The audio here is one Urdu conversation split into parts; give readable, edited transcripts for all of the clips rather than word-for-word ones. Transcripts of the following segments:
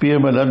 PMLN,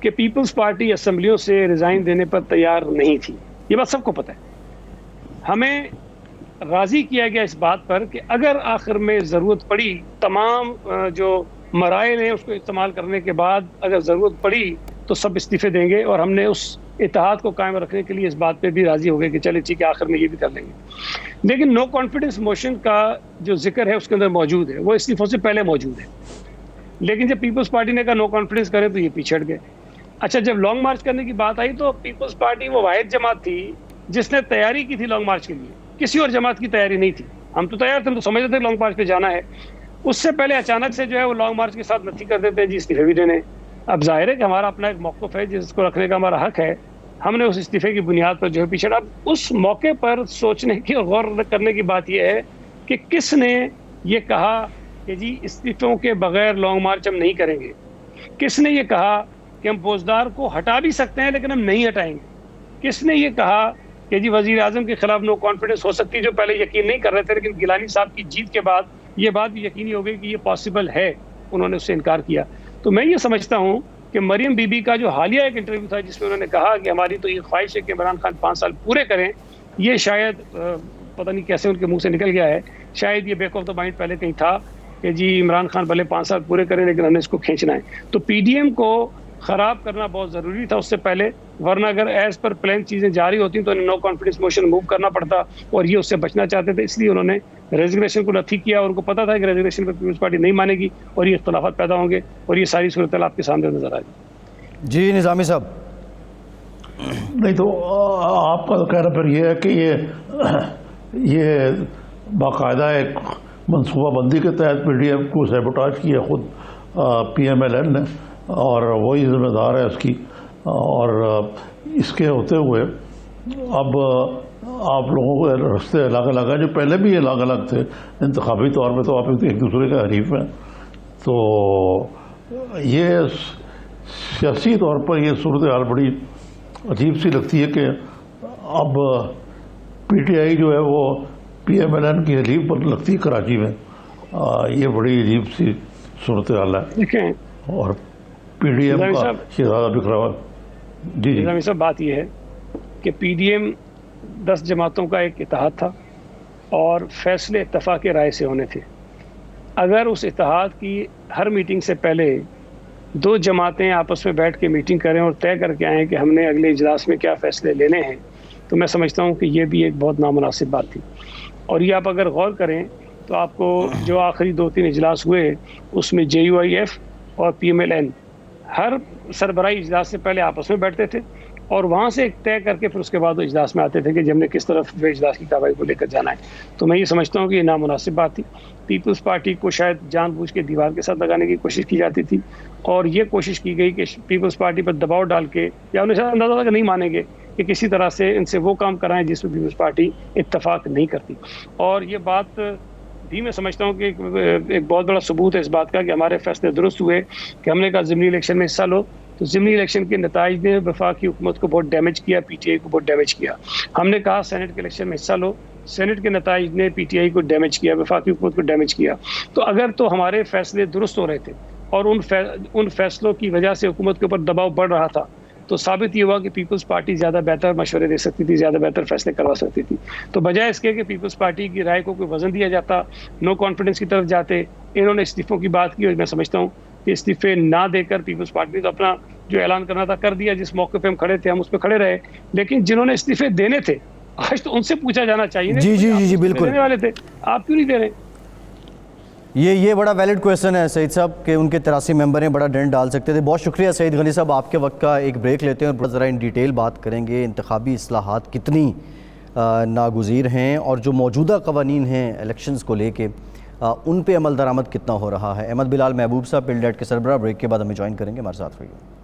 کہ پیپلز پارٹی اسمبلیوں سے ریزائن دینے پر تیار نہیں تھی. یہ بات سب کو پتہ ہے. ہمیں راضی کیا گیا اس بات پر کہ اگر آخر میں ضرورت پڑی, تمام جو مراحل ہیں اس کو استعمال کرنے کے بعد اگر ضرورت پڑی تو سب استعفے دیں گے, اور ہم نے اس اتحاد کو قائم رکھنے کے لیے اس بات پہ بھی راضی ہو گئے کہ چلے ٹھیک ہے آخر میں یہ بھی کر لیں گے. لیکن نو کانفیڈنس موشن کا جو ذکر ہے اس کے اندر موجود ہے, وہ استعفوں سے پہلے موجود ہے. لیکن جب پیپلز پارٹی نے کہا نو کانفیڈنس کرے تو یہ پیچھڑ گئے. اچھا, جب لانگ مارچ کرنے کی بات آئی تو پیپلز پارٹی وہ واحد جماعت تھی جس نے تیاری کی تھی لانگ مارچ کے لیے. کسی اور جماعت کی تیاری نہیں تھی. ہم تو تیار تھے, ہم تو سمجھتے تھے لانگ مارچ پہ جانا ہے. اس سے پہلے اچانک سے جو ہے وہ لانگ مارچ کے ساتھ نتھی کر دیتے ہیں جی استعفے بھی دینے. اب ظاہر ہے کہ ہمارا اپنا ایک موقف ہے جس کو رکھنے کا ہمارا حق ہے. ہم نے اس استعفے کی بنیاد پر جو ہے پیچھے. اب اس موقع پر سوچنے کی اور غور کرنے کی بات یہ ہے کہ کس نے یہ کہا کہ جی استعفوں کے بغیر لانگ مارچ ہم نہیں کریں گے. کس نے یہ کہا کہ ہم فوجدار کو ہٹا بھی سکتے ہیں لیکن ہم نہیں ہٹائیں گے. کس نے یہ کہا کہ جی وزیر اعظم کے خلاف نو کانفیڈنس ہو سکتی, جو پہلے یقین نہیں کر رہے تھے, لیکن گیلانی صاحب کی جیت کے بعد یہ بات بھی یقینی ہو گئی کہ یہ پاسبل ہے, انہوں نے اس سے انکار کیا. تو میں یہ سمجھتا ہوں کہ مریم بی بی کا جو حالیہ ایک انٹرویو تھا جس میں انہوں نے کہا کہ ہماری تو یہ خواہش ہے کہ عمران خان 5 سال پورے کریں, یہ شاید پتہ نہیں کیسے ان کے منہ سے نکل گیا ہے. شاید یہ بیک آف دا مائنڈ پہلے کہیں تھا کہ جی عمران خان بھلے 5 سال پورے کریں لیکن ہم نے اس کو کھینچنا ہے. تو پی ڈی ایم کو خراب کرنا بہت ضروری تھا اس سے پہلے, ورنہ اگر ایز پر پلان چیزیں جاری ہوتی تو انہیں نو کانفیڈنس موشن موو کرنا پڑتا, اور یہ اس سے بچنا چاہتے تھے. اس لیے انہوں نے ریزگنیشن کو نتھی کیا, اور ان کو پتا تھا کہ ریزگنیشن پر پیپلز پارٹی نہیں مانے گی اور یہ اختلافات پیدا ہوں گے, اور یہ ساری صورتحال آپ کے سامنے نظر آئے گی. جی نظامی صاحب. نہیں تو آپ کا کہنا پھر یہ ہے کہ یہ باقاعدہ ایک منصوبہ بندی کے تحت پی ڈی ایم کو سیبوٹاج کیا خود پی ایم ایل این نے, اور وہی ذمہ دار ہے اس کی. اور اس کے ہوتے ہوئے اب آپ لوگوں کو رستے الگ الگ ہیں, جو پہلے بھی الگ الگ تھے انتخابی طور پہ, تو آپ ایک دوسرے کے حریف ہیں. تو یہ سیاسی طور پر یہ صورتحال بڑی عجیب سی لگتی ہے کہ اب پی ٹی آئی جو ہے وہ پی ایم ایل این کی ریلیف پر لگتی ہے کراچی میں. یہ بڑی عجیب سی صورتحال ہے. اور پی ڈی ایم کا شہزادہ بکھرا ہوا. جی نظامی صاحب, بات یہ ہے کہ پی ڈی ایم 10 جماعتوں کا ایک اتحاد تھا اور فیصلے اتفاق رائے سے ہونے تھے. اگر اس اتحاد کی ہر میٹنگ سے پہلے 2 جماعتیں آپس میں بیٹھ کے میٹنگ کریں اور طے کر کے آئیں کہ ہم نے اگلے اجلاس میں کیا فیصلے لینے ہیں, تو میں سمجھتا ہوں کہ یہ بھی ایک بہت نامناسب بات تھی. اور یہ آپ اگر غور کریں تو آپ کو جو آخری 2-3 اجلاس ہوئے اس میں جے یو آئی ایف اور پی ایم ایل این ہر سربراہی اجلاس سے پہلے آپس میں بیٹھتے تھے اور وہاں سے ایک طے کر کے پھر اس کے بعد وہ اجلاس میں آتے تھے کہ ہم نے کس طرف اجلاس کی کارروائی کو لے کر جانا ہے. تو میں یہ سمجھتا ہوں کہ یہ نامناسب بات تھی. پیپلز پارٹی کو شاید جان بوجھ کے دیوار کے ساتھ لگانے کی کوشش کی جاتی تھی, اور یہ کوشش کی گئی کہ پیپلز پارٹی پر دباؤ ڈال کے, یا انہیں شاید اندازہ تھا کہ نہیں مانیں گے, کہ کسی طرح سے ان سے وہ کام کرائیں جس میں پیپلز پارٹی اتفاق نہیں کرتی. اور یہ بات بھی میں سمجھتا ہوں کہ ایک بہت بڑا ثبوت ہے اس بات کا کہ ہمارے فیصلے درست ہوئے کہ ہم نے کہا ضمنی الیکشن میں حصہ لو, تو ضمنی الیکشن کے نتائج نے وفاقی حکومت کو بہت ڈیمیج کیا, پی ٹی آئی کو بہت ڈیمیج کیا. ہم نے کہا سینٹ کے الیکشن میں حصہ لو, سینٹ کے نتائج نے پی ٹی آئی کو ڈیمیج کیا, وفاقی حکومت کو ڈیمیج کیا. تو اگر تو ہمارے فیصلے درست ہو رہے تھے اور ان فیصلوں کی وجہ سے حکومت کے اوپر دباؤ بڑھ رہا تھا, تو ثابت یہ ہوا کہ پیپلز پارٹی زیادہ بہتر مشورے دے سکتی تھی, زیادہ بہتر فیصلے کروا سکتی تھی. تو بجائے اس کے کہ پیپلز پارٹی کی رائے کو کوئی وزن دیا جاتا, نو کانفیڈنس کی طرف جاتے, انہوں نے استعفوں کی بات کی, اور میں سمجھتا ہوں کہ استعفے نہ دے کر پیپلز پارٹی نے تو اپنا جو اعلان کرنا تھا کر دیا. جس موقع پہ ہم کھڑے تھے ہم اس پہ کھڑے رہے, لیکن جنہوں نے استعفے دینے تھے آج تو ان سے پوچھا جانا چاہیے جی جی جی بالکل دینے والے تھے, آپ کیوں نہیں دے رہے؟ یہ بڑا ویلڈ کویسچن ہے سعید صاحب کہ ان کے 83 ممبر ہیں, بڑا ڈنڈ ڈال سکتے تھے. بہت شکریہ سعید غنی صاحب, آپ کے وقت کا ایک بریک لیتے ہیں اور ذرا ان ڈیٹیل بات کریں گے انتخابی اصلاحات کتنی ناگزیر ہیں اور جو موجودہ قوانین ہیں الیکشنز کو لے کے ان پہ عمل درآمد کتنا ہو رہا ہے. احمد بلال محبوب صاحب پلڈیٹ کے سربراہ بریک کے بعد ہمیں جوائن کریں گے, ہمارے ساتھ رہیے.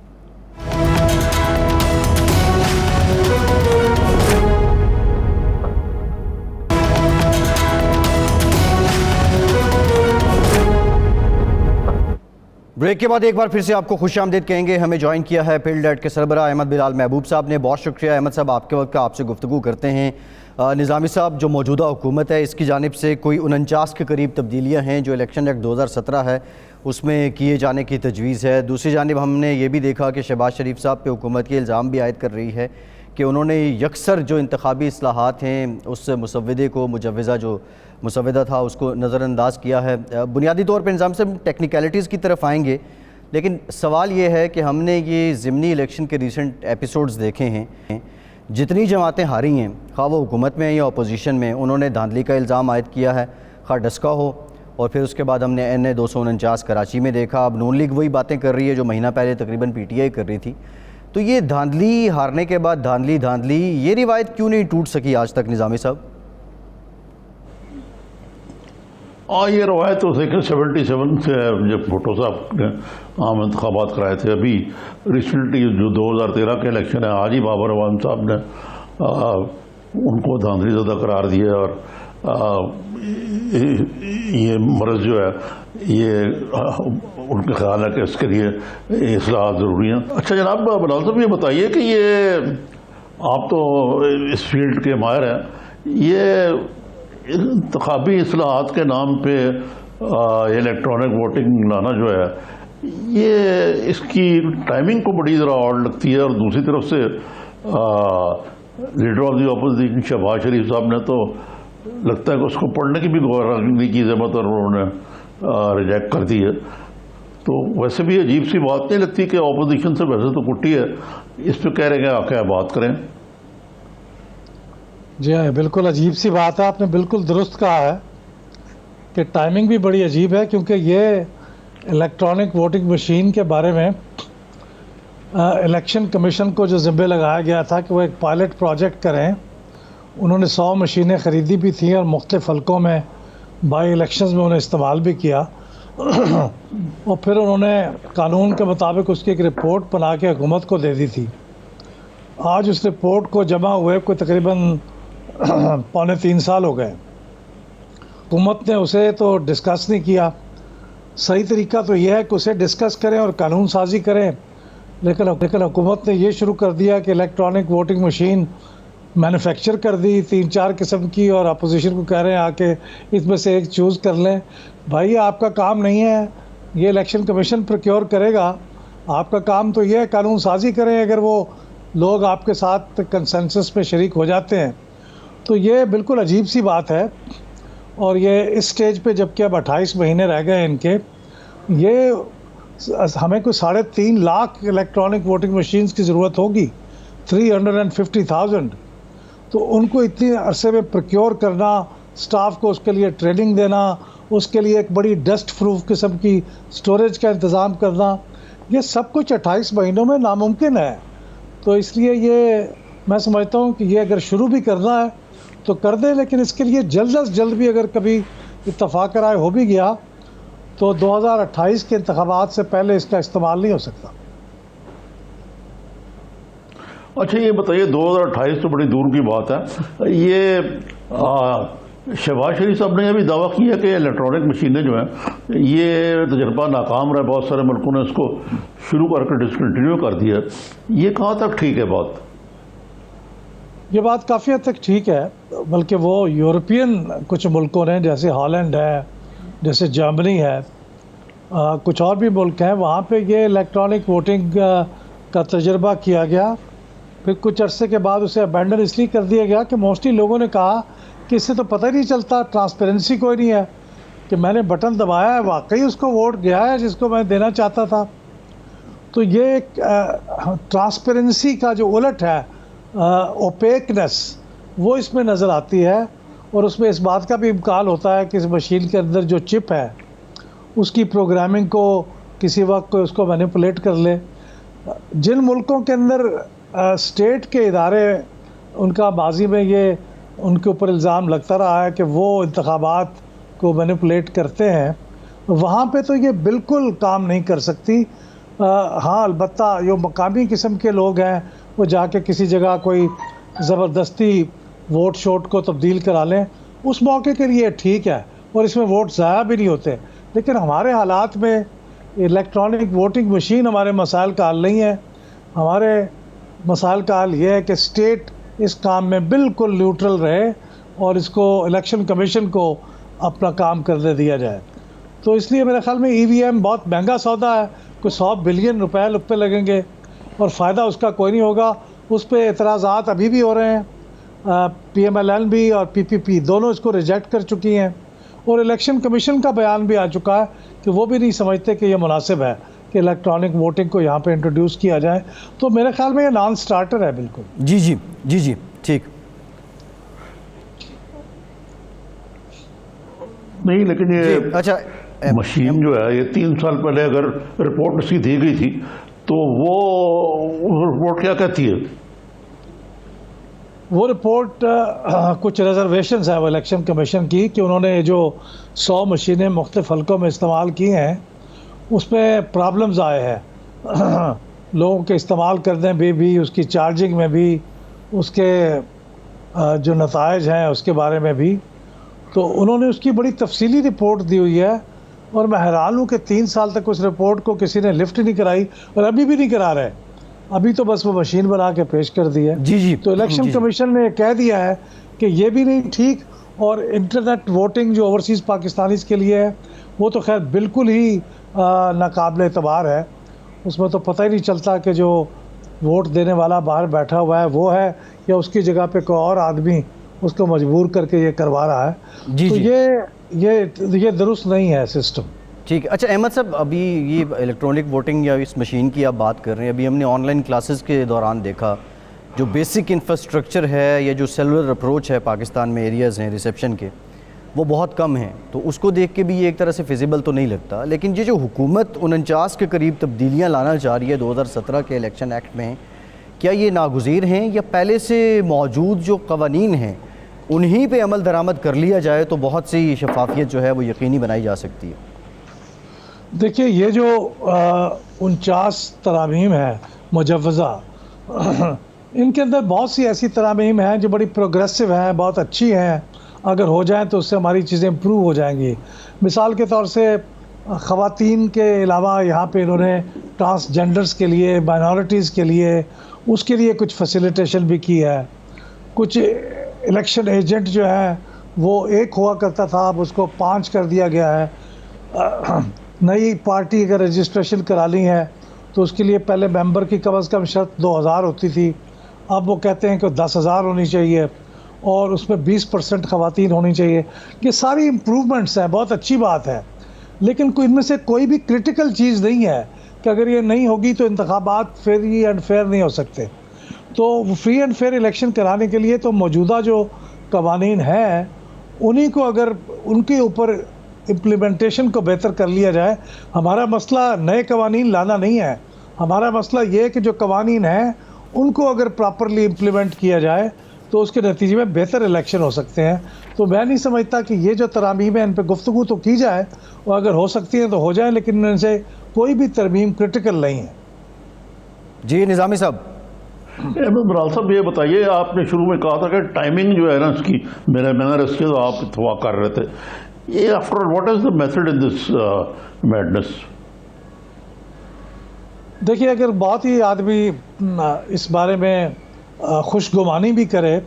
بریک بریک کے بعد ایک بار پھر سے آپ کو خوش آمدید کہیں گے. ہمیں جوائن کیا ہے فیلڈ ایڈ کے سربراہ احمد بلال محبوب صاحب نے. بہت شکریہ احمد صاحب آپ کے وقت کا. آپ سے گفتگو کرتے ہیں. نظامی صاحب, جو موجودہ حکومت ہے اس کی جانب سے کوئی 49 کے قریب تبدیلیاں ہیں جو الیکشن ایکٹ 2017 ہے اس میں کیے جانے کی تجویز ہے. دوسری جانب ہم نے یہ بھی دیکھا کہ شہباز شریف صاحب پہ حکومت یہ الزام بھی عائد کر رہی ہے کہ انہوں نے یکسر جو انتخابی اصلاحات ہیں اس مسودے کو, مجوزہ جو مسودہ تھا اس کو نظر انداز کیا ہے. بنیادی طور پہ نظام سے ٹیکنیکلٹیز کی طرف آئیں گے, لیکن سوال یہ ہے کہ ہم نے یہ ضمنی الیکشن کے ریسنٹ ایپیسوڈز دیکھے ہیں. جتنی جماعتیں ہاری ہیں, خواہ وہ حکومت میں یا اپوزیشن میں, انہوں نے دھاندلی کا الزام عائد کیا ہے, خواہ ڈسکا ہو, اور پھر اس کے بعد ہم نے NA 249 کراچی میں دیکھا. اب نون لیگ وہی باتیں کر رہی ہے جو مہینہ پہلے تقریباً PTI کر رہی تھی. تو یہ دھاندلی, ہارنے کے بعد دھاندلی, یہ روایت کیوں نہیں ٹوٹ سکی آج تک نظامی صاحب؟ یہ روایت تو 77 سے ہے جب بھٹو صاحب نے عام انتخابات کرائے تھے. ابھی ریسنٹلی جو 2013 کے الیکشن ہے, آج ہی بابر اعوان صاحب نے ان کو دھاندلی زدہ قرار دیا, اور یہ مرض جو ہے یہ ان کا خیال ہے کہ اس کے لیے اصلاحات ضروری ہیں. اچھا جناب بلال صاحب, یہ بتائیے کہ یہ آپ تو اس فیلڈ کے ماہر ہیں, یہ انتخابی اصلاحات کے نام پہ الیکٹرانک ووٹنگ لانا جو ہے, یہ اس کی ٹائمنگ کو بڑی ذرا اور لگتی ہے. اور دوسری طرف سے leader of the opposition Shahbaz Sharif صاحب نے تو لگتا ہے کہ اس کو پڑھنے کی بھی غور نہیں کی ضرورت, اور انہوں نے ریجیکٹ کر دی ہے. تو ویسے بھی عجیب سی بات نہیں لگتی کہ اپوزیشن سے ویسے تو کٹی ہے, اس پہ کہہ رہے ہیں کہ آ کے بات کریں. جی ہاں, بالکل عجیب سی بات ہے. آپ نے بالکل درست کہا ہے کہ ٹائمنگ بھی بڑی عجیب ہے, کیونکہ یہ الیکٹرانک ووٹنگ مشین کے بارے میں الیکشن کمیشن کو جو ذمہ لگایا گیا تھا کہ وہ ایک پائلٹ پروجیکٹ کریں, انہوں نے 100 مشینیں خریدی بھی تھیں اور مختلف حلقوں میں بائی الیکشنز میں انہیں استعمال بھی کیا, اور پھر انہوں نے قانون کے مطابق اس کی ایک رپورٹ بنا کے حکومت کو دے دی تھی. آج اس رپورٹ کو جمع ہوئے کوئی تقریباً 2.25 سال ہو گئے. حکومت نے اسے تو ڈسکس نہیں کیا. صحیح طریقہ تو یہ ہے کہ اسے ڈسکس کریں اور قانون سازی کریں, لیکن حکومت نے یہ شروع کر دیا کہ الیکٹرانک ووٹنگ مشین مینوفیکچر کر دی 3-4 قسم کی, اور اپوزیشن کو کہہ رہے ہیں آ کے اس میں سے ایک چوز کر لیں. بھائی آپ کا کام نہیں ہے, یہ الیکشن کمیشن پروکیور کرے گا. آپ کا کام تو یہ ہے قانون سازی کریں. اگر وہ لوگ آپ کے ساتھ کنسنسس میں شریک ہو جاتے ہیں تو یہ بالکل عجیب سی بات ہے. اور یہ اس سٹیج پہ جب کہ اب 28 مہینے رہ گئے ان کے, یہ ہمیں کوئی 3.5 لاکھ الیکٹرانک ووٹنگ مشینز کی ضرورت ہوگی, 350,000. تو ان کو اتنے عرصے میں پروکیور کرنا, سٹاف کو اس کے لیے ٹریننگ دینا, اس کے لیے ایک بڑی ڈسٹ پروف قسم کی سٹوریج کا انتظام کرنا, یہ سب کچھ 28 مہینوں میں ناممکن ہے. تو اس لیے یہ میں سمجھتا ہوں کہ یہ اگر شروع بھی کرنا ہے تو کر دیں, لیکن اس کے لیے جلد از جلد بھی اگر کبھی اتفاق رائے ہو بھی گیا تو 2028 کے انتخابات سے پہلے اس کا استعمال نہیں ہو سکتا. اچھا یہ بتائیے, 2028 تو بڑی دور کی بات ہے. یہ شہباز شریف صاحب نے یہ بھی دعویٰ کیا کہ الیکٹرانک مشینیں جو ہیں یہ تجربہ ناکام رہا, بہت سارے ملکوں نے اس کو شروع کر کے ڈسکنٹینیو کر دیا. یہ کہاں تک ٹھیک ہے بات؟ یہ بات کافی حد تک ٹھیک ہے, بلکہ وہ یورپین کچھ ملکوں نے, جیسے ہالینڈ ہے, جیسے جرمنی ہے, کچھ اور بھی ملک ہیں, وہاں پہ یہ الیکٹرانک ووٹنگ کا تجربہ کیا گیا. پھر کچھ عرصے کے بعد اسے ابینڈن اس لیے کر دیا گیا کہ موسٹلی لوگوں نے کہا کہ اس سے تو پتہ ہی نہیں چلتا, ٹرانسپیرنسی کوئی نہیں ہے, کہ میں نے بٹن دبایا ہے واقعی اس کو ووٹ گیا ہے جس کو میں دینا چاہتا تھا. تو یہ ایک ٹرانسپیرنسی کا جو الٹ ہے, اوپیکنس, وہ اس میں نظر آتی ہے. اور اس میں اس بات کا بھی امکان ہوتا ہے کہ اس مشین کے اندر جو چپ ہے اس کی پروگرامنگ کو کسی وقت کوئی اس کو مینیپولیٹ کر لے. جن ملکوں کے اندر اسٹیٹ کے ادارے, ان کا ماضی میں یہ ان کے اوپر الزام لگتا رہا ہے کہ وہ انتخابات کو مینیپولیٹ کرتے ہیں, وہاں پہ تو یہ بالکل کام نہیں کر سکتی. ہاں البتہ جو مقامی قسم کے لوگ ہیں وہ جا کے کسی جگہ کوئی زبردستی ووٹ شوٹ کو تبدیل کرا لیں, اس موقع کے لیے ٹھیک ہے, اور اس میں ووٹ ضائع بھی نہیں ہوتے. لیکن ہمارے حالات میں الیکٹرانک ووٹنگ مشین ہمارے مسائل کا حل نہیں ہے. ہمارے مسائل کا حل یہ ہے کہ اسٹیٹ اس کام میں بالکل نیوٹرل رہے اور اس کو الیکشن کمیشن کو اپنا کام کرنے دیا جائے. تو اس لیے میرے خیال میں ای وی ایم بہت مہنگا سودا ہے, کوئی 100 بلین روپے لگ پہ لگیں گے اور فائدہ اس کا کوئی نہیں ہوگا. اس پہ اعتراضات ابھی بھی ہو رہے ہیں, پی ایم ایل این بھی اور پی پی پی دونوں اس کو ریجیکٹ کر چکی ہیں, اور الیکشن کمیشن کا بیان بھی آ چکا ہے کہ وہ بھی نہیں سمجھتے کہ یہ مناسب ہے کہ الیکٹرانک ووٹنگ کو یہاں پہ انٹروڈیوس کیا جائے. تو میرے خیال میں یہ نان سٹارٹر ہے بالکل. جی ٹھیک. نہیں لیکن یہ اچھا مشین جو ہے یہ 3 سال پہلے اگر رپورٹ اس کی دی گئی تھی تو وہ رپورٹ کیا کہتی ہے؟ وہ رپورٹ کچھ ریزرویشنز ہیں وہ الیکشن کمیشن کی کہ انہوں نے جو 100 مشینیں مختلف حلقوں میں استعمال کی ہیں اس میں پرابلمز آئے ہیں لوگوں کے استعمال کرنے میں بھی, اس کی چارجنگ میں بھی, اس کے جو نتائج ہیں اس کے بارے میں بھی. تو انہوں نے اس کی بڑی تفصیلی رپورٹ دی ہوئی ہے اور میں حیران ہوں کہ 3 سال تک اس رپورٹ کو کسی نے لفٹ نہیں کرائی اور ابھی بھی نہیں کرا رہے. ابھی تو بس وہ مشین بنا کے پیش کر دی ہے. تو الیکشن کمیشن نے کہہ دیا ہے کہ یہ بھی نہیں ٹھیک, اور انٹرنیٹ ووٹنگ جو اوورسیز پاکستانیز کے لیے ہے وہ تو خیر بالکل ہی ناقابل اعتبار ہے. اس میں تو پتہ ہی نہیں چلتا کہ جو ووٹ دینے والا باہر بیٹھا ہوا ہے وہ ہے یا اس کی جگہ پہ کوئی اور آدمی اس کو مجبور کر کے یہ کروا رہا ہے. تو یہ درست نہیں ہے سسٹم. ٹھیک ہے. اچھا احمد صاحب, ابھی یہ الیکٹرانک ووٹنگ یا اس مشین کی آپ بات کر رہے ہیں, ابھی ہم نے آن لائن کلاسز کے دوران دیکھا جو بیسک انفراسٹرکچر ہے یا جو سیلولر اپروچ ہے پاکستان میں ایریاز ہیں ریسیپشن کے وہ بہت کم ہیں, تو اس کو دیکھ کے بھی یہ ایک طرح سے فیزیبل تو نہیں لگتا. لیکن یہ جو حکومت 49 کے قریب تبدیلیاں لانا چاہ رہی ہے 2017 کے الیکشن ایکٹ میں, کیا یہ ناگزیر ہیں یا پہلے سے موجود جو قوانین ہیں انہی پہ عمل درآمد کر لیا جائے تو بہت سی شفافیت جو ہے وہ یقینی بنائی جا سکتی ہے؟ دیکھیے یہ جو 49 ترامیم ہیں مجوزہ, ان کے اندر بہت سی ایسی ترامیم ہیں جو بڑی پروگریسو ہیں, بہت اچھی ہیں, اگر ہو جائیں تو اس سے ہماری چیزیں امپروو ہو جائیں گی. مثال کے طور سے خواتین کے علاوہ یہاں پہ انہوں نے ٹرانسجنڈرز کے لیے, مائنورٹیز کے لیے, اس کے لیے کچھ فیسیلیٹیشن بھی کی ہے. کچھ الیکشن ایجنٹ جو ہے وہ 1 ہوا کرتا تھا, اب اس کو 5 کر دیا گیا ہے. نئی پارٹی اگر رجسٹریشن کرانی ہے تو اس کے لیے پہلے ممبر کی کم از کم شرط 2000 ہوتی تھی, اب وہ کہتے ہیں کہ 10,000 ہونی چاہیے اور اس میں 20% خواتین ہونی چاہیے. یہ ساری امپروومنٹس ہیں, بہت اچھی بات ہے, لیکن ان میں سے کوئی بھی کرٹیکل چیز نہیں ہے کہ اگر یہ نہیں ہوگی تو انتخابات فری اینڈ فیئر نہیں ہو سکتے. تو فری اینڈ فیئر الیکشن کرانے کے لیے تو موجودہ جو قوانین ہیں انہی کو اگر ان کے اوپر امپلیمنٹیشن کو بہتر کر لیا جائے. ہمارا مسئلہ نئے قوانین لانا نہیں ہے, ہمارا مسئلہ یہ ہے کہ جو قوانین ہیں ان کو اگر پراپرلی امپلیمنٹ کیا جائے تو اس کے نتیجے میں بہتر الیکشن ہو سکتے ہیں. تو میں نہیں سمجھتا کہ یہ جو ترامیم ہیں ان پہ گفتگو تو کی جائے اور اگر ہو سکتی ہیں تو ہو جائیں, لیکن ان سے کوئی بھی ترمیم کرٹیکل نہیں ہے. جی نظامی صاحب. احمد بلال صاحب یہ بتائیے, آپ نے شروع میں کہا تھا کہ ٹائمنگ جو ہے نا اس کی میرے اس کے تو آپ اتفاق کر رہے تھے, یہ after all what is the method in this madness? دیکھیے اگر بہت ہی آدمی اس بارے میں خوش گمانی بھی کرے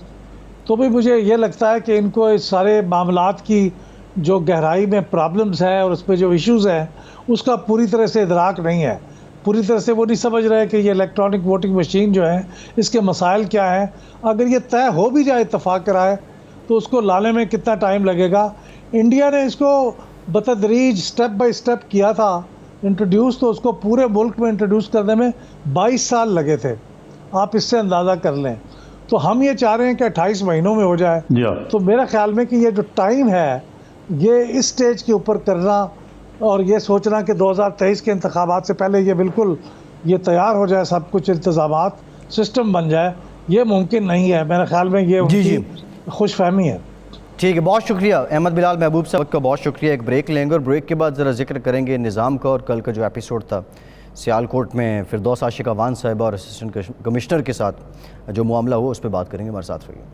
تو بھی مجھے یہ لگتا ہے کہ ان کو اس سارے معاملات کی جو گہرائی میں پرابلمز ہیں اور اس پہ جو ایشوز ہیں اس کا پوری طرح سے ادراک نہیں ہے. پوری طرح سے وہ نہیں سمجھ رہے کہ یہ الیکٹرانک ووٹنگ مشین جو ہے اس کے مسائل کیا ہیں. اگر یہ طے ہو بھی جائے اتفاق کرائے تو اس کو لانے میں کتنا ٹائم لگے گا. انڈیا نے اس کو بتدریج سٹیپ بائی سٹیپ کیا تھا انٹروڈیوس, تو اس کو پورے ملک میں انٹروڈیوس کرنے میں 22 سال لگے تھے. آپ اس سے اندازہ کر لیں. تو ہم یہ چاہ رہے ہیں کہ 28 مہینوں میں ہو جائے. تو میرا خیال میں کہ یہ جو ٹائم ہے یہ اس سٹیج کے اوپر کرنا اور یہ سوچنا کہ 2023 کے انتخابات سے پہلے یہ بالکل یہ تیار ہو جائے, سب کچھ انتظامات سسٹم بن جائے, یہ ممکن نہیں ہے. میرے خیال میں یہ ان کی خوش فہمی ہے. ٹھیک ہے, بہت شکریہ احمد بلال محبوب صاحب کا, بہت شکریہ. ایک بریک لیں گے اور بریک کے بعد ذرا ذکر کریں گے نظام کا اور کل کا جو ایپیسوڈ تھا سیالکوٹ میں فردوس عاشق اوان صاحبہ اور اسسٹنٹ کمشنر کے ساتھ جو معاملہ ہوا اس پہ بات کریں گے. ہمارے ساتھ رہیے.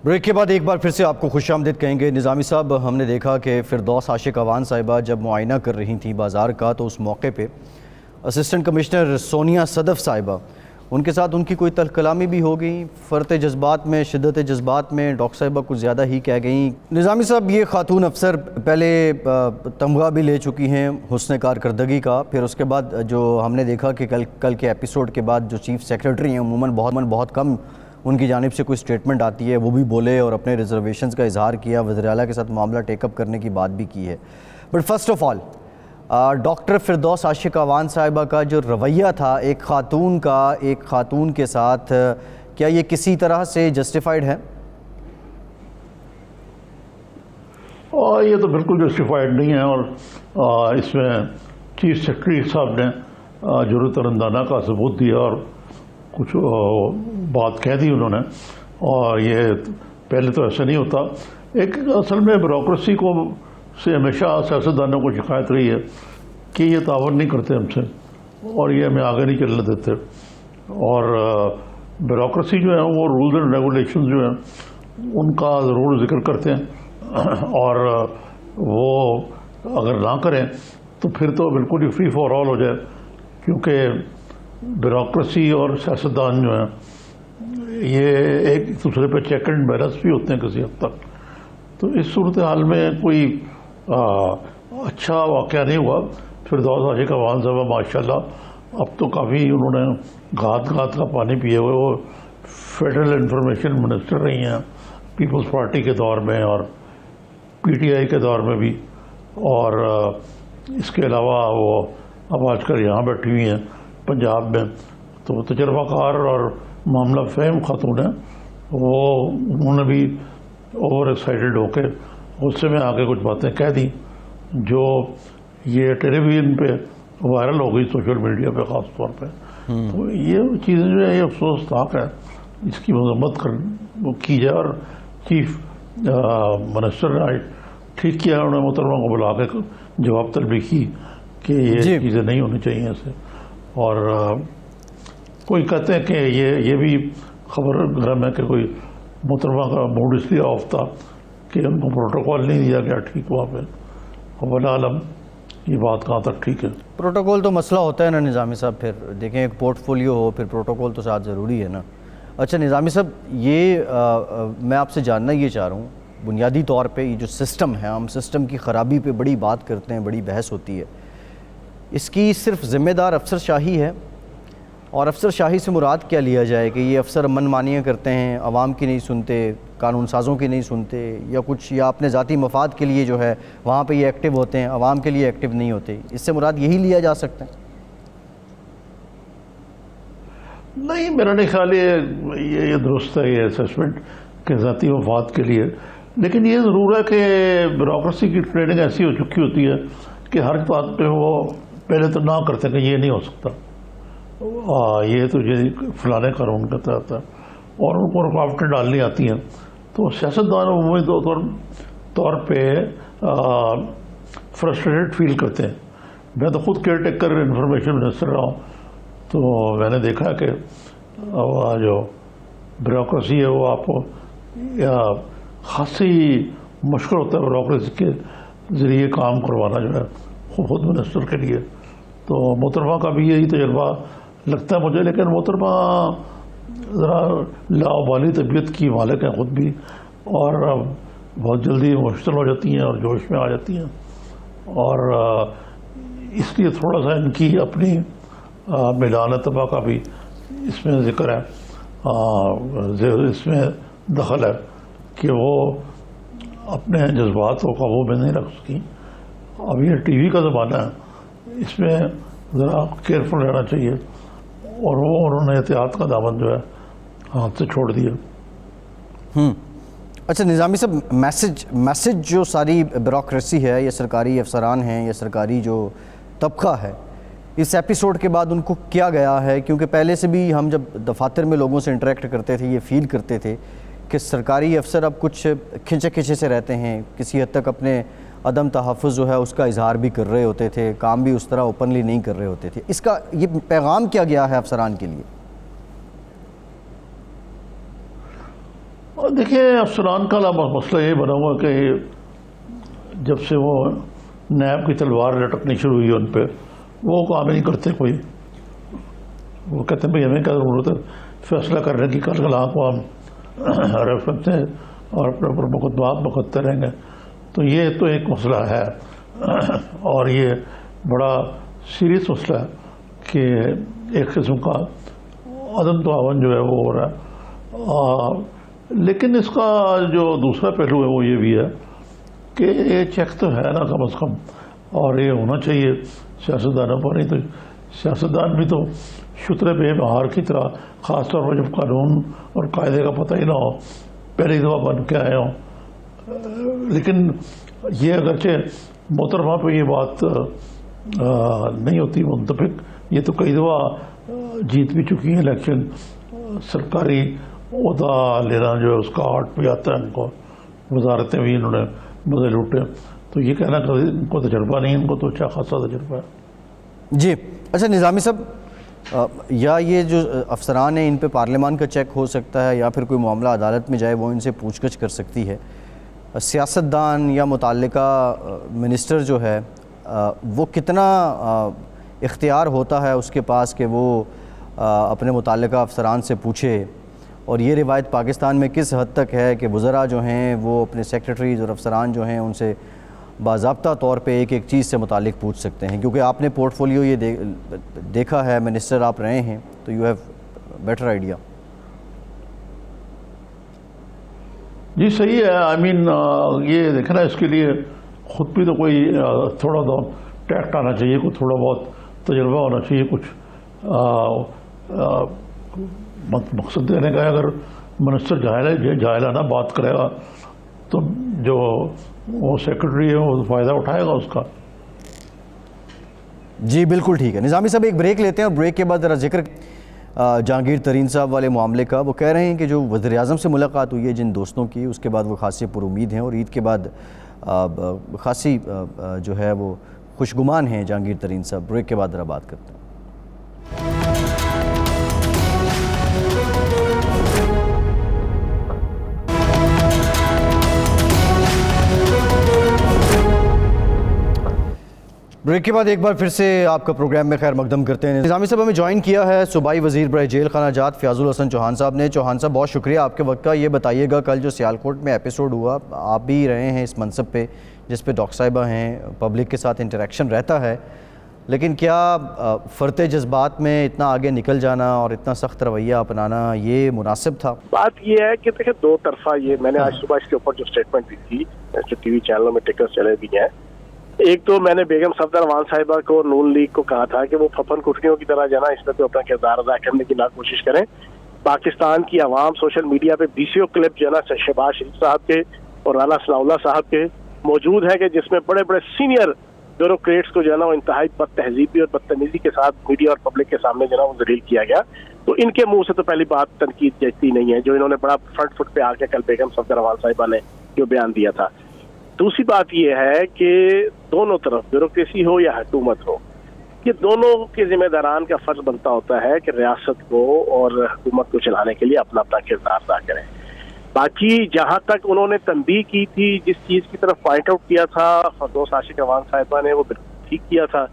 بریک کے بعد ایک بار پھر سے آپ کو خوش آمدید کہیں گے نظامی صاحب. ہم نے دیکھا کہ فردوس عاشق اعوان صاحبہ جب معائنہ کر رہی تھیں بازار کا تو اس موقع پہ اسسٹنٹ کمشنر سونیا صدف صاحبہ ان کے ساتھ ان کی کوئی تلخ کلامی بھی ہو گئی. فرط جذبات میں شدت جذبات میں ڈاکٹر صاحبہ کچھ زیادہ ہی کہہ گئیں. نظامی صاحب یہ خاتون افسر پہلے تمغہ بھی لے چکی ہیں حسن کارکردگی کا, پھر اس کے بعد جو ہم نے دیکھا کہ کل کے ایپیسوڈ کے بعد جو چیف سیکریٹری ہیں عموماً بہت کم ان کی جانب سے کوئی سٹیٹمنٹ آتی ہے, وہ بھی بولے اور اپنے ریزرویشنز کا اظہار کیا, وزیر اعلیٰ کے ساتھ معاملہ ٹیک اپ کرنے کی بات بھی کی ہے. But first of all doctor Firdous Ashiq Awan صاحبہ کا جو رویہ تھا ایک خاتون کے ساتھ, کیا یہ کسی طرح سے جسٹیفائڈ ہے؟ یہ تو بالکل جسٹیفائڈ نہیں ہے, اور اس میں چیف سیکرٹری صاحب نے جرأت اندانہ کا ثبوت دیا اور کچھ بات کہہ دی انہوں نے, اور یہ پہلے تو ایسا نہیں ہوتا. ایک اصل میں بیوروکریسی کو سے ہمیشہ سیاستدانوں کو شکایت رہی ہے کہ یہ تعاون نہیں کرتے ہم سے اور یہ ہمیں آگے نہیں چلنے دیتے, اور بیوروکریسی جو ہے وہ رولز اینڈ ریگولیشنز جو ہیں ان کا ضرور ذکر کرتے ہیں, اور وہ اگر نہ کریں تو پھر تو بالکل ہی فری فار آل ہو جائے, کیونکہ بیوروکریسی اور سیاستدان جو ہیں یہ ایک دوسرے پہ چیک اینڈ بیلنس بھی ہوتے ہیں کسی حد تک. تو اس صورتحال میں کوئی اچھا واقعہ نہیں ہوا. فردوس عاشق اعوان صاحبہ ماشاءاللہ اب تو کافی انہوں نے گھات کا پانی پیے ہوئے, وہ فیڈرل انفارمیشن منسٹر رہی ہیں پیپلز پارٹی کے دور میں اور پی ٹی آئی کے دور میں بھی, اور اس کے علاوہ وہ اب آج کل یہاں بیٹھی ہوئی ہیں پنجاب میں. تو تجربہ کار اور معاملہ فہم خاتون ہیں, وہ انہوں نے بھی اوور ایکسائٹیڈ ہو کے غصے میں آ کے کچھ باتیں کہہ دیں جو یہ ٹیلی ویژن پہ وائرل ہو گئی, سوشل میڈیا پہ خاص طور پہ. تو یہ چیزیں جو ہے یہ افسوسناک ہے, اس کی مذمت کی جائے, اور چیف منسٹر نے ٹھیک کیا, انہوں نے محترمہ کو بلا کے جواب طلبی کی کہ یہ چیزیں نہیں ہونی چاہیے ایسے. اور کوئی کہتے ہیں کہ یہ بھی خبر گرم ہے کہ کوئی محترمہ کا موڈ اس لیے آف تھا کہ ان کو پروٹوکول نہیں دیا گیا ٹھیک وہاں پہ. ولا عالم یہ بات کہاں تک ٹھیک ہے؟ پروٹوکول تو مسئلہ ہوتا ہے نا نظامی صاحب, پھر دیکھیں ایک پورٹ فولیو ہو پھر پروٹوکول تو ساتھ ضروری ہے نا. اچھا نظامی صاحب, یہ میں آپ سے جاننا یہ چاہ رہا ہوں, بنیادی طور پہ یہ جو سسٹم ہے, ہم سسٹم کی خرابی پہ بڑی بات کرتے ہیں, بڑی بحث ہوتی ہے, اس کی صرف ذمہ دار افسر شاہی ہے؟ اور افسر شاہی سے مراد کیا لیا جائے کہ یہ افسر من مانیاں کرتے ہیں, عوام کی نہیں سنتے, قانون سازوں کی نہیں سنتے, یا کچھ یا اپنے ذاتی مفاد کے لیے جو ہے وہاں پہ یہ ایکٹیو ہوتے ہیں, عوام کے لیے ایکٹیو نہیں ہوتے؟ اس سے مراد یہی لیا جا سکتا ہے؟ نہیں, میرا نہیں خیال یہ درست ہے یہ اسیسمنٹ کہ ذاتی مفاد کے لیے. لیکن یہ ضرور ہے کہ بیوروکریسی کی ٹریننگ ایسی ہو چکی ہوتی ہے کہ ہر بات پہ وہ پہلے تو نہ کرتے کہ یہ نہیں ہو سکتا, یہ تو یہ فلانے قانون کا تحت ہے, اور ان کو رکاوٹیں ڈالنی آتی ہیں. تو سیاستدان عمومی طور پہ فرسٹریٹڈ فیل کرتے ہیں. میں تو خود کیئر ٹیکر انفارمیشن منسٹر رہا ہوں, تو میں نے دیکھا کہ جو بیوروکریسی ہے وہ آپ کو خاصی مشکل ہوتا ہے بیوروکریسی کے ذریعے کام کروانا جو ہے خود منسٹر کے لیے. تو محترمہ کا بھی یہی تجربہ لگتا ہے مجھے, لیکن محترمہ ذرا لاابالی طبیعت کی مالک ہیں خود بھی, اور بہت جلدی مشتعل ہو جاتی ہیں اور جوش میں آ جاتی ہیں, اور اس لیے تھوڑا سا ان کی اپنی میدان طبع کا بھی اس میں ذکر ہے, اس میں دخل ہے کہ وہ اپنے جذبات کو قابو میں نہیں رکھ سکی. اب یہ ٹی وی کا زمانہ ہے, اس میں ذرا کیئرفل رہنا چاہیے, اور وہ انہوں نے احتیاط کا دامن جو ہے ہاتھ سے چھوڑ دیا. اچھا نظامی صاحب, میسج جو ساری بیوروکریسی ہے, یہ سرکاری افسران ہیں, یہ سرکاری جو طبقہ ہے, اس ایپیسوڈ کے بعد ان کو کیا گیا ہے؟ کیونکہ پہلے سے بھی ہم جب دفاتر میں لوگوں سے انٹریکٹ کرتے تھے یہ فیل کرتے تھے کہ سرکاری افسر اب کچھ کھنچے سے رہتے ہیں, کسی حد تک اپنے عدم تحفظ جو ہے اس کا اظہار بھی کر رہے ہوتے تھے, کام بھی اس طرح اوپنلی نہیں کر رہے ہوتے تھے. اس کا یہ پیغام کیا گیا ہے افسران کے لیے؟ اور دیکھیے افسران کا مسئلہ یہ بنا ہوا کہ جب سے وہ نیب کی تلوار لٹکنی شروع ہوئی ان پہ، وہ کام نہیں کرتے کوئی. وہ کہتے ہیں بھائی ہمیں کیا ضرورت ہے فیصلہ کرنے کی، کل کل کو ہم ریفرنس سے اور اپنے اوپر مقدمات مقدتے رہیں گے. تو یہ تو ایک مسئلہ ہے اور یہ بڑا سیریس مسئلہ ہے کہ ایک قسم کا عدم تعاون جو ہے وہ ہو رہا ہے. لیکن اس کا جو دوسرا پہلو ہے وہ یہ بھی ہے کہ یہ چیک تو ہے نا کم از کم، اور یہ ہونا چاہیے سیاستدانوں پر. نہیں تو سیاستدان بھی تو شتر بے بہار کی طرح، خاص طور پر جب قانون اور قاعدے کا پتہ ہی نہ ہو، پہلی دفعہ بن کے آئے ہوں. لیکن یہ اگرچہ محترمہ پہ یہ بات نہیں ہوتی منتفق، یہ تو کئی دفعہ جیت بھی چکی ہیں الیکشن، سرکاری عہدہ لینا جو ہے اس کا آرٹ بھی آتا ہے ان کو، وزارتیں بھی انہوں نے مزے لوٹے. تو یہ کہنا کہ ان کو تجربہ نہیں، ان کو تو اچھا خاصا تجربہ ہے. جی اچھا نظامی صاحب، یا یہ جو افسران ہیں ان پہ پارلیمان کا چیک ہو سکتا ہے یا پھر کوئی معاملہ عدالت میں جائے وہ ان سے پوچھ گچھ کر سکتی ہے. سیاستدان یا متعلقہ منسٹر جو ہے وہ کتنا اختیار ہوتا ہے اس کے پاس کہ وہ اپنے متعلقہ افسران سے پوچھے؟ اور یہ روایت پاکستان میں کس حد تک ہے کہ وزراء جو ہیں وہ اپنے سیکریٹریز اور افسران جو ہیں ان سے باضابطہ طور پہ ایک ایک چیز سے متعلق پوچھ سکتے ہیں؟ کیونکہ آپ نے پورٹ فولیو یہ دیکھا ہے، منسٹر آپ رہے ہیں، تو یو ہیو بیٹر آئیڈیا. جی صحیح ہے. آئی مین یہ دیکھنا اس کے لیے خود بھی تو کوئی تھوڑا تو ٹیکٹ آنا چاہیے، کوئی تھوڑا بہت تجربہ ہونا چاہیے. کچھ مقصد دینے کا اگر منسٹر جاہلانہ بات کرے گا تو جو وہ سیکرٹری ہے وہ فائدہ اٹھائے گا اس کا. جی بالکل ٹھیک ہے. نظامی صاحب ایک بریک لیتے ہیں اور بریک کے بعد ذرا ذکر جہانگیر ترین صاحب والے معاملے کا. وہ کہہ رہے ہیں کہ جو وزیر اعظم سے ملاقات ہوئی ہے جن دوستوں کی، اس کے بعد وہ خاصی پر امید ہیں اور عید کے بعد خاصی جو ہے وہ خوشگمان ہیں جہانگیر ترین صاحب. بریک کے بعد ذرا بات کرتے ہیں. بریک کے بعد ایک بار پھر سے آپ کا پروگرام میں خیر مقدم کرتے ہیں. نظامی صاحب ہمیں جوائن کیا ہے صوبائی وزیر برائے جیل خانہ جات فیاض الحسن چوہان صاحب نے. چوہان صاحب بہت شکریہ آپ کے وقت کا. یہ بتائیے گا کل جو سیالکوٹ میں ایپیسوڈ ہوا، آپ بھی رہے ہیں اس منصب پہ جس پہ ڈاکٹر صاحبہ ہیں، پبلک کے ساتھ انٹریکشن رہتا ہے، لیکن کیا فرط جذبات میں اتنا آگے نکل جانا اور اتنا سخت رویہ اپنانا یہ مناسب تھا؟ بات یہ ہے کہ دیکھیں دو طرفہ، یہ میں نے آج صبح اس کے اوپر جو اسٹیٹمنٹ دی تھی جو ٹی وی چینلوں میں ٹکر چلے بھی ہیں، ایک تو میں نے بیگم صفدر روان صاحبہ کو نون لیگ کو کہا تھا کہ وہ پھپھن کٹکیوں کی طرح جانا اس میں تو اپنا کردار ادا کرنے کی نہ کوشش کریں. پاکستان کی عوام سوشل میڈیا پہ BCO کلپ جو ہے نا شہباز شریف صاحب کے اور رانا ثناء اللہ صاحب کے موجود ہے کہ جس میں بڑے بڑے سینئر بیوروکریٹس کو جو ہے نا وہ انتہائی بد تہذیبی اور بدتمیزی کے ساتھ میڈیا اور پبلک کے سامنے جو ہے نا وہ ذلیل کیا گیا. تو ان کے منہ سے تو پہلی بات تنقید جیسی نہیں ہے جو انہوں نے بڑا فرنٹ فٹ پہ آ کے کل بیگم صفدر روان صاحبہ نے جو بیان دیا تھا. دوسری بات یہ ہے کہ دونوں طرف بیوروکریسی ہو یا حکومت ہو، یہ دونوں کے ذمہ داران کا فرض بنتا ہوتا ہے کہ ریاست کو اور حکومت کو چلانے کے لیے اپنا اپنا کردار ادا کریں. باقی جہاں تک انہوں نے تنبیہ کی تھی، جس چیز کی طرف پوائنٹ آؤٹ کیا تھا فردوس عاشق روان صاحبہ نے، وہ بالکل ٹھیک کیا تھا.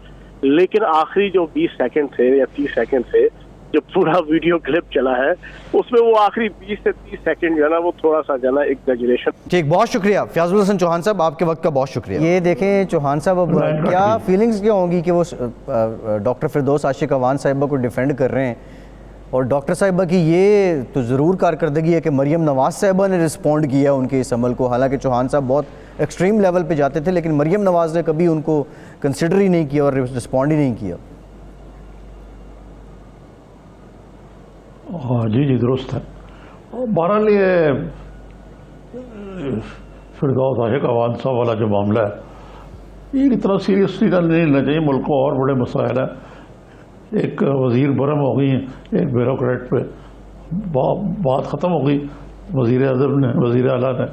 لیکن آخری جو 20 سیکنڈ تھے یا 30 سیکنڈ تھے جو پورا ویڈیو کلپ چلا ہے اس میں وہ آخری 20 سے 30 سیکنڈ جو ہے نا وہ تھوڑا سا جو ہے نا ایگزیجریشن. ٹھیک، بہت شکریہ فیاض الحسن چوہان صاحب، آپ کے وقت کا بہت شکریہ. یہ دیکھیں چوہان صاحب اب کیا فیلنگز کیا ہوں گی کہ وہ ڈاکٹر فردوس عاشق روان صاحبہ کو ڈیفینڈ کر رہے ہیں، اور ڈاکٹر صاحبہ کی یہ تو ضرور کارکردگی ہے کہ مریم نواز صاحبہ نے رسپونڈ کیا ان کے اس عمل کو. حالانکہ چوہان صاحب بہت ایکسٹریم لیول پہ جاتے تھے لیکن مریم نواز نے کبھی ان کو کنسیڈر ہی نہیں کیا اور رسپونڈ ہی نہیں کیا. جی جی درست ہے. بہرحال یہ فردوس عاشق روان صاحب والا جو معاملہ ہے یہ اتنا سیریسلی نہیں لینا چاہیے. ملک کو اور بڑے مسائل ہیں. ایک وزیر برہم ہو گئی، ایک بیوروکریٹ پہ بات ختم ہو گئی. وزیر اعظم نے، وزیر اعلیٰ نے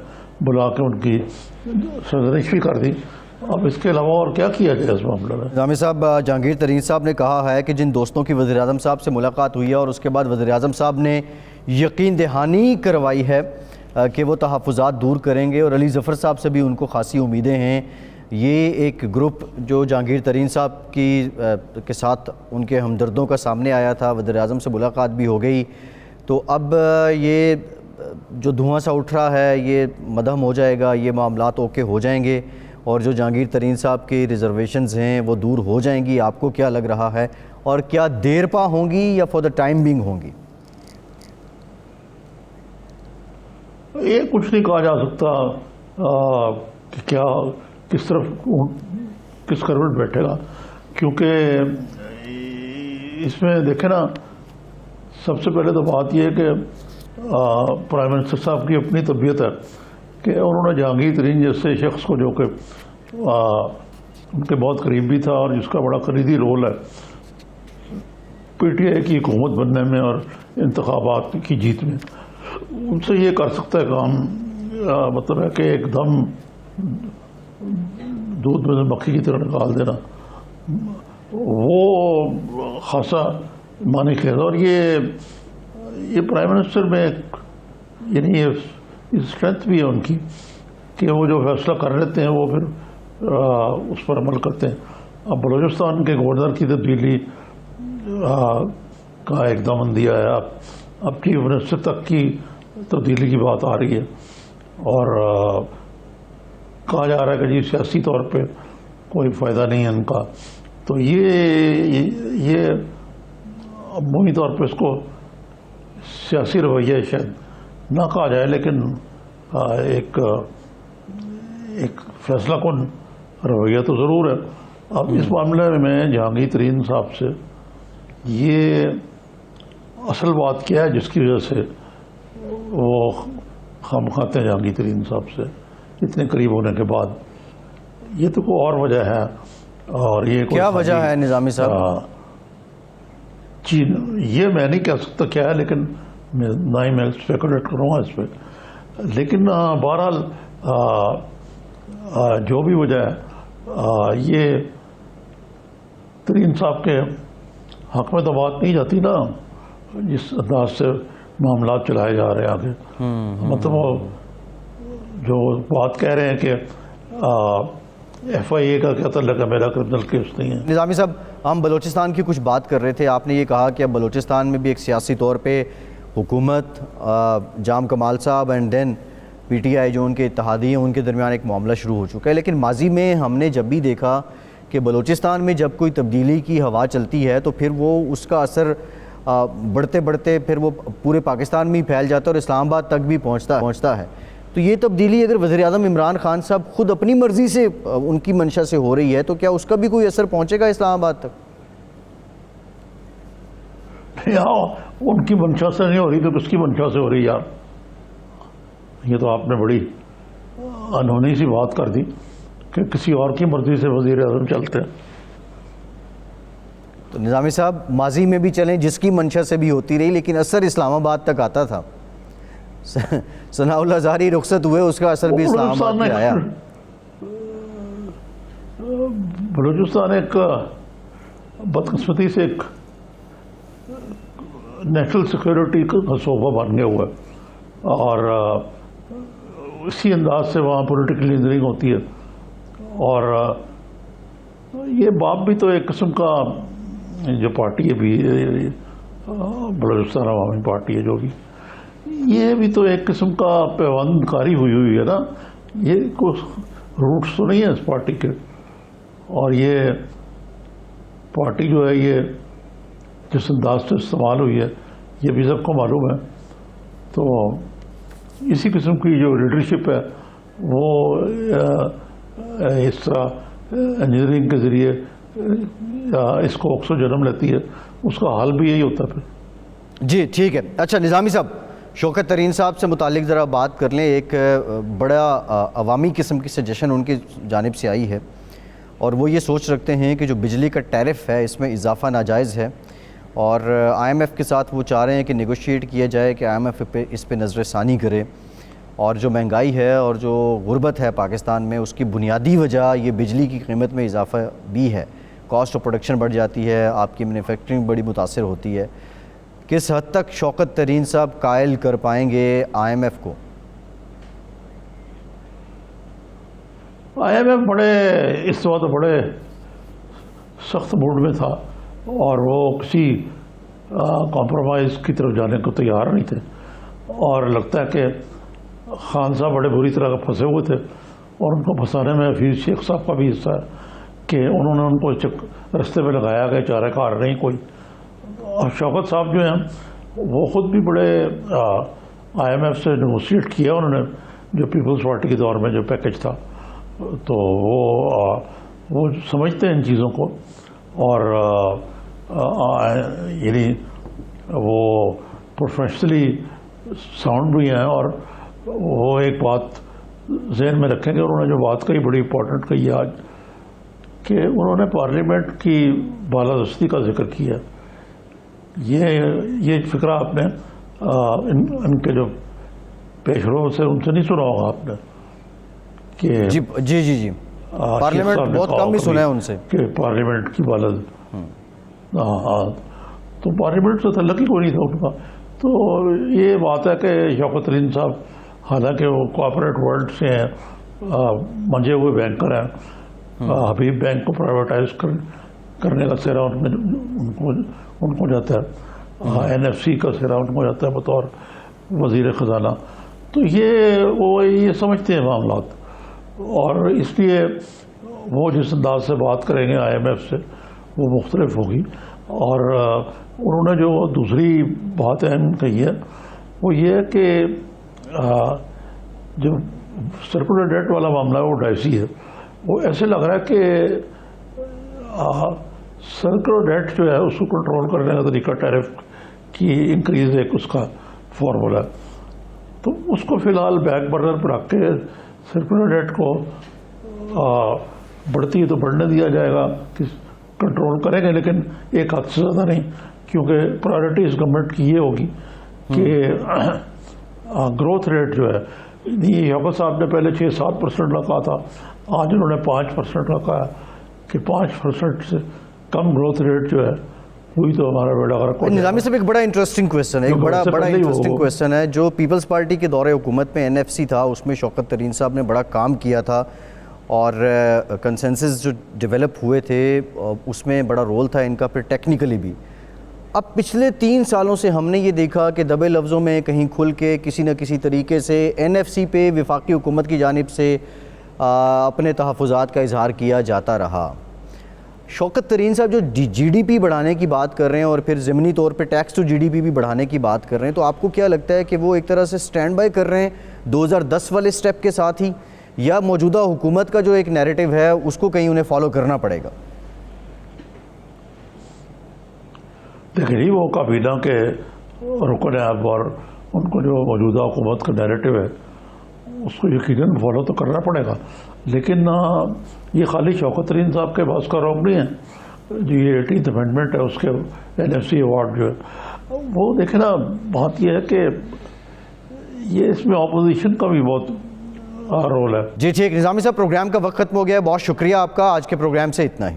بلا کے ان کی سرزنش بھی کر دی. اب اس کے علاوہ اور کیا کیا جائے اس معاملے میں؟ نظامی صاحب جہانگیر ترین صاحب نے کہا ہے کہ جن دوستوں کی وزیر اعظم صاحب سے ملاقات ہوئی ہے اور اس کے بعد وزیر اعظم صاحب نے یقین دہانی کروائی ہے کہ وہ تحفظات دور کریں گے، اور علی ظفر صاحب سے بھی ان کو خاصی امیدیں ہیں. یہ ایک گروپ جو جہانگیر ترین صاحب کے ساتھ ان کے ہمدردوں کا سامنے آیا تھا، وزیر اعظم سے ملاقات بھی ہو گئی، تو اب یہ جو دھواں سا اٹھ رہا ہے یہ مدھم ہو جائے گا، یہ معاملات اوکے ہو جائیں گے، اور جو جہانگیر ترین صاحب کی ریزرویشنز ہیں وہ دور ہو جائیں گی. آپ کو کیا لگ رہا ہے، اور کیا دیر پا ہوں گی یا فار دا ٹائم بینگ ہوں گی؟ یہ کچھ نہیں کہا جا سکتا کہ کیا کس طرف کس کروٹ بیٹھے گا، کیونکہ اس میں دیکھیں نا، سب سے پہلے تو بات یہ ہے کہ پرائم منسٹر صاحب کی اپنی طبیعت ہے کہ انہوں نے جہانگیر ترین جیسے شخص کو، جو کہ ان کے بہت قریب بھی تھا اور جس کا بڑا کلیدی رول ہے پی ٹی آئی کی حکومت بننے میں اور انتخابات کی جیت میں، ان سے یہ کر سکتا ہے کام. مطلب ہے کہ ایک دم دودھ میں سے مکھی کی طرح نکال دینا، وہ خاصا معنی خیز. اور یہ پرائم منسٹر میں یعنی یہ اسٹرینتھ بھی ہے ان کی کہ وہ جو فیصلہ کر لیتے ہیں وہ پھر اس پر عمل کرتے ہیں. اب بلوچستان کے گورنر کی تبدیلی کا ایک دم اندیا ہے، اب چیف منسٹر تک کی تبدیلی کی بات آ رہی ہے، اور کہا جا رہا ہے کہ جی سیاسی طور پہ کوئی فائدہ نہیں ہے ان کا. تو یہ عمومی طور پہ اس کو سیاسی رویہ شاید نہ کہا جائے، لیکن ایک فیصلہ کن رویہ تو ضرور ہے. اب اس معاملے میں جہانگیر ترین صاحب سے یہ اصل بات کیا ہے جس کی وجہ سے وہ خم کھاتے ہیں جہانگیر ترین صاحب سے اتنے قریب ہونے کے بعد؟ یہ تو کوئی اور وجہ ہے. اور یہ کیا وجہ ہے نظامی صاحب؟ یہ میں نہیں کہہ سکتا کیا ہے، لیکن نہ ہی میں اسپیکولیٹ کروں گا اس پہ. لیکن بہرحال جو بھی وجہ ہے، یہ ترین صاحب کے حق میں تو بات نہیں جاتی نا، جس انداز سے معاملات چلائے جا رہے ہیں آگے. مطلب وہ جو بات کہہ رہے ہیں کہ ایف آئی اے کا کیا تعلق ہے، میرا کرمنل کیس نہیں ہے. نظامی صاحب، ہم بلوچستان کی کچھ بات کر رہے تھے، آپ نے یہ کہا کہ اب بلوچستان میں بھی ایک سیاسی طور پہ حکومت، جام کمال صاحب and then P T I جو ان کے اتحادی ہیں ان کے درمیان ایک معاملہ شروع ہو چکا ہے. لیکن ماضی میں ہم نے جب بھی دیکھا کہ بلوچستان میں جب کوئی تبدیلی کی ہوا چلتی ہے تو پھر وہ اس کا اثر بڑھتے بڑھتے پھر وہ پورے پاکستان میں ہی پھیل جاتا ہے اور اسلام آباد تک بھی پہنچتا ہے. تو یہ تبدیلی اگر وزیر اعظم عمران خان صاحب خود اپنی مرضی سے ان کی منشا سے ہو رہی ہے تو کیا اس کا بھی کوئی اثر پہنچے گا اسلام آباد تک؟ ان کی منشا سے نہیں ہو رہی تو کس کی منشا سے ہو رہی یار؟ یہ تو آپ نے بڑی انہونی سی بات کر دی کہ کسی اور کی مرضی سے وزیر اعظم چلتے ہیں. تو نظامی صاحب، ماضی میں بھی چلیں جس کی منشا سے بھی ہوتی رہی، لیکن اثر اسلام آباد تک آتا تھا. ثناء اللہ زہری رخصت ہوئے، اس کا اثر بھی اسلام آباد میں آیا. بلوچستان ایک بدقسمتی سے ایک نیشنل سیکورٹی کا صوبہ بن گیا ہوا ہے، اور اسی انداز سے وہاں پولیٹیکل انجینئرنگ ہوتی ہے. اور یہ باپ بھی تو ایک قسم کا جو پارٹی ہے بھی بلوچستان عوامی پارٹی ہے جو بھی، یہ بھی تو ایک قسم کا پیوند کاری ہوئی ہے نا. یہ کچھ روٹس تو نہیں ہے اس پارٹی کے، اور یہ پارٹی جو ہے یہ جس انداز سے استعمال ہوئی ہے یہ بھی سب کو معلوم ہے. تو اسی قسم کی جو لیڈرشپ ہے وہ اس طرح انجینئرنگ کے ذریعے اس کو اکثر جنم لیتی ہے، اس کا حال بھی یہی ہوتا ہے پھر. جی ٹھیک ہے. اچھا نظامی صاحب، شوکت ترین صاحب سے متعلق ذرا بات کر لیں. ایک بڑا عوامی قسم کی سجیشن ان کی جانب سے آئی ہے، اور وہ یہ سوچ رکھتے ہیں کہ جو بجلی کا ٹیرف ہے اس میں اضافہ ناجائز ہے، اور آئی ایم ایف کے ساتھ وہ چاہ رہے ہیں کہ نیگوشیٹ کیا جائے کہ آئی ایم ایف اس پہ نظر ثانی کرے. اور جو مہنگائی ہے اور جو غربت ہے پاکستان میں، اس کی بنیادی وجہ یہ بجلی کی قیمت میں اضافہ بھی ہے. کاسٹ آف پروڈکشن بڑھ جاتی ہے، آپ کی مینوفیکچرنگ بڑی متاثر ہوتی ہے. کس حد تک شوکت ترین صاحب قائل کر پائیں گے آئی ایم ایف کو IMF بڑے اس وقت بڑے سخت موڈ میں تھا اور وہ کسی کمپرومائز کی طرف جانے کو تیار نہیں تھے، اور لگتا ہے کہ خان صاحب بڑے بری طرح پھنسے ہوئے تھے، اور ان کو پھنسانے میں حفیظ شیخ صاحب کا بھی حصہ ہے کہ انہوں نے ان کو رستے پہ لگایا کہ چارہ کار نہیں کوئی. اور شوکت صاحب جو ہیں وہ خود بھی بڑے IMF سے نیگوشیٹ کیا انہوں نے، جو پیپلز پارٹی کے دور میں جو پیکج تھا، تو وہ سمجھتے ہیں ان چیزوں کو، اور یعنی وہ پروفیشنلی ساؤنڈ بھی ہیں. اور وہ ایک بات ذہن میں رکھیں گے، انہوں نے جو بات کہی بڑی امپورٹنٹ کہی ہے آج، کہ انہوں نے پارلیمنٹ کی بالادستی کا ذکر کیا. یہ فکرہ آپ نے ان کے جو پیش رو سے ان سے نہیں سنا ہوگا آپ نے کہ جی پارلیمنٹ بہت کم ہی سنا ہے ان سے کہ پارلیمنٹ کی بالاد. تو پارلیمنٹ سے تعلق ہی کوئی نہیں تھا ان کا. تو یہ بات ہے کہ شوکت ترین صاحب حالانکہ وہ کوآپریٹ ورلڈ سے ہیں، منجے ہوئے بینکر ہیں، حبیب بینک کو پرائیویٹائز کرنے کا سہرا ان کو جاتا ہے، NFC کا سہرا ان کو جاتا ہے بطور وزیر خزانہ. تو یہ سمجھتے ہیں معاملات، اور اس لیے وہ جس انداز سے بات کریں گے IMF سے وہ مختلف ہوگی. اور انہوں نے جو دوسری بات اہم کہی ہے وہ یہ ہے کہ جو سرکولر ڈیٹ والا معاملہ ہے وہ ڈائسی ہے. وہ ایسے لگ رہا ہے کہ سرکولر ڈیٹ جو ہے اس کو کنٹرول کرنے کا طریقہ ٹیرف کی انکریز ایک اس کا فارمولا ہے. تو اس کو فی الحال بیک برنر پر رکھ کے سرکولر ڈیٹ کو بڑھتی ہے تو بڑھنے دیا جائے گا، کنٹرول کریں گے لیکن ایک حد سے زیادہ نہیں، کیونکہ پرائرٹیز گورنمنٹ کی یہ ہوگی کہ گروتھ ریٹ جو ہے، شوکت صاحب نے پہلے 6-7% رکھا تھا، آج انہوں نے 5% رکھا ہے کہ 5% سے کم گروتھ ریٹ جو ہے وہی تو ہمارا بیڑا غرق ہو جائے. نظامی صاحب ایک بڑا انٹرسٹنگ کویسچن ہے، ایک بڑا انٹرسٹنگ کویسچن ہے. جو پیپلز پارٹی کے دور حکومت میں NFC تھا، اس میں شوکت ترین صاحب نے بڑا کام کیا تھا، اور کنسنسس جو ڈیولپ ہوئے تھے اس میں بڑا رول تھا ان کا، پھر ٹیکنیکلی بھی. اب پچھلے 3 سالوں سے ہم نے یہ دیکھا کہ دبے لفظوں میں کہیں کھل کے کسی نہ کسی طریقے سے NFC پہ وفاقی حکومت کی جانب سے اپنے تحفظات کا اظہار کیا جاتا رہا. شوکت ترین صاحب جو GDP بڑھانے کی بات کر رہے ہیں اور پھر ضمنی طور پہ ٹیکس ٹو GDP بھی بڑھانے کی بات کر رہے ہیں، تو آپ کو کیا لگتا ہے کہ وہ ایک طرح سے سٹینڈ بائی کر رہے ہیں 2010 والے سٹیپ کے ساتھ ہی، یا موجودہ حکومت کا جو ایک نیریٹو ہے اس کو کہیں انہیں فالو کرنا پڑے گا؟ دیکھیں جی، وہ کابینہ کے رکن ہیں اب، اور ان کو جو موجودہ حکومت کا نیریٹو ہے اس کو یقیناً فالو تو کرنا پڑے گا، لیکن یہ خالی شوکت ترین صاحب کے پاس کا روک نہیں ہے. جو یہ 18th امینڈمنٹ ہے اس کے NFC ایوارڈ جو ہے وہ دیکھیں نا، بات یہ ہے کہ یہ اس میں اپوزیشن کا بھی بہت رول ہے. جی ٹھیک، نظامی صاحب پروگرام کا وقت ختم ہو گیا ہے، بہت شکریہ آپ کا. آج کے پروگرام سے اتنا ہی.